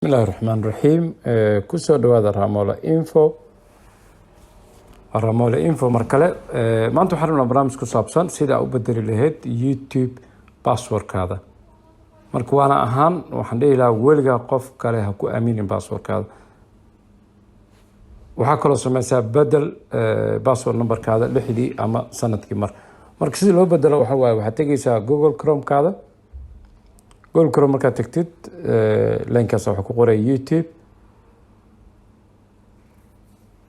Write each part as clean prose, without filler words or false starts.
بسم الله الرحمن الرحيم كسو دواada Ramola Info markale maanta waxaan rabnaa barnaamij ku saabsan sida u bedeli lahayd YouTube passwordkaada marka waana ahaan waxaan dhihi lahaa weligaa qof kale ha ku aaminin passwordkaada waxaa kaloo sameysaa bedel password numberkaada lixdii ama sanadkii marka sida loo bedelo waxa waaye waxaad tegaysaa Google Chrome-kaada Google Chrome markaad tagtid linkaas waxa ku qoray YouTube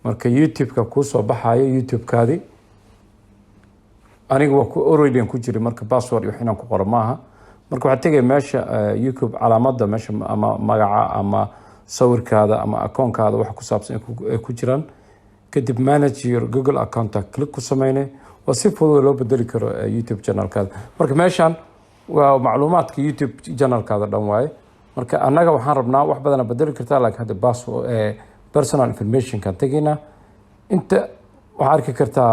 marka YouTube-ka ku soo baxayo YouTube-kaadi aniga waa ku already ku jiray marka password iyo inaan ku qoro maaha marka waxaad tagay meesha YouTube calaamada meesha ama magaca ama sawirkaada ama account-kaada wax ku saabsan ku jiraan kadib manage your Google account click ku sameeyay waa si fudud loo bedeli karo YouTube channel-kaada marka meeshan waa macluumaadka YouTube channel-kaada dhan waaye marka anaga waxaan rabnaa wax badan bedeli kartaa laakiin hadda password personal information kan tagina inta waxaad arki kartaa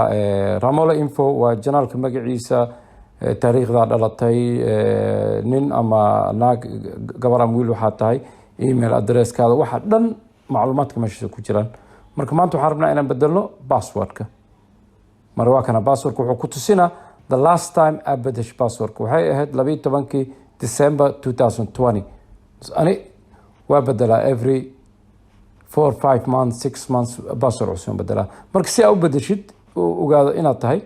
Ramola Info waa channelka magaciisa taariikhda dhalatay nin ama naag gabar ama wiil waxa tahay email address-kaada waxa dhan macluumaadka meesha ku jiraan marka maanta waxaan rabnaa inaan bedelno passwordka mar waa kana passwordka wuxuu ku tusinaa the last time I bedeshay passwordka waxay ahayd 12 December 2020 ani waa bedelaa every 4 5 months 6 months password cusub bedela marka si aad u bedeshid ogaado inaad tahay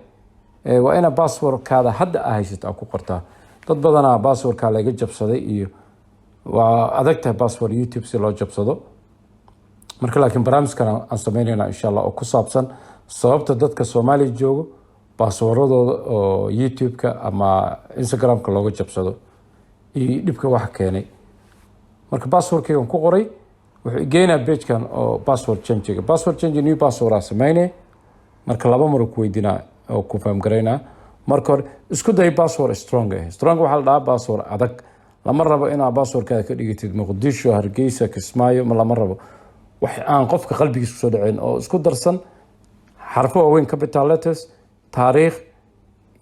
waa ina passwordkaada hadda haysato ku qortaa dad badana passwordka laga jabsaday iyo waa adagtahay password YouTube si loo jabsado marka laakiin barnaamijkan aan sameeynayna insha Allah oo ku saabsan sababta dadka Soomaaliya joogo passwordadooda oo YouTube-ka ama Instagram-ka looga jabsado iyo dhibka wax keenay marka passwordkayga ku qoray wuxuu geynaa page-kan oo password change new password sameeyay marka laba mar ku weydiinaa oo ku faham gareynaa marka hore isku day password strong waxa la dhahaa password adag lama rabo inaad passwordkaada ka dhigtid Muqdisho Hargeysa Kismaayo ma lama rabo wax aan qofka qalbigiisa soo dhaceen oo isku darsan xarfo waaweyn capital letters taariikh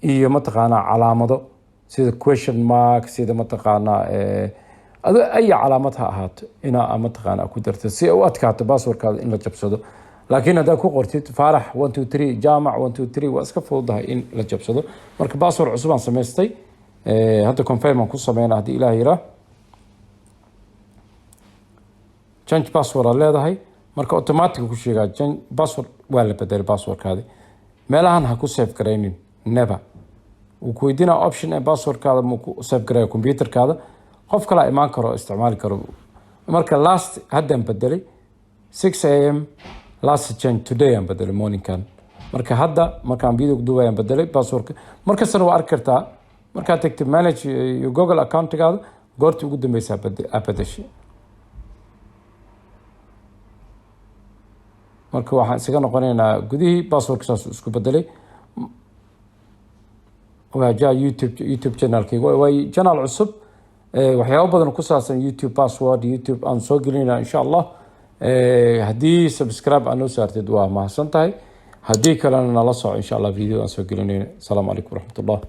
iyo mataqaanaa calaamado sida question mark sida mataqaanaa ay calaamad ha ahaato ina mataqaanaa ku darto si uu adkaato passwordkaada in la jabsado laakiin hadaa ku qortid Faarax 123 Jaamac 123 waa iska fududahay in la jabsado marka password cusub aan sameystay hadda confirm ku sameeyna hadii Ilaahay yiraahdo change password leedahay marka automatic ku sheegaa change password waa la bedelay passwordkaada meelahan ha ku save gareynin never uu ku weydiina option ee passwordkaada ma ku save gareeyo computerkaada qof kale imaan karo isticmaali karo marka last haddan bedelay 6 am last change today am bedelay morning kan marka hadda markaan video duubay bedelay passwordka marka san waa arki kartaa marka tagtid manage your Google account-kaada goortii ugu dambeysay bedeshay marka waxaan isaga noqonaynaa gudihii passwordkaas isku bedelay waa YouTube channel-kayga waa channel cusub waxyaabo badan ku saabsan YouTube password YouTube aan soo gelinayna insha Allah hadii subscribe aan soo saartid waa mahadsantahay hadii kalena nala soo insha Allah video aan soo gelinayna assalamu alaykum warahmatullahi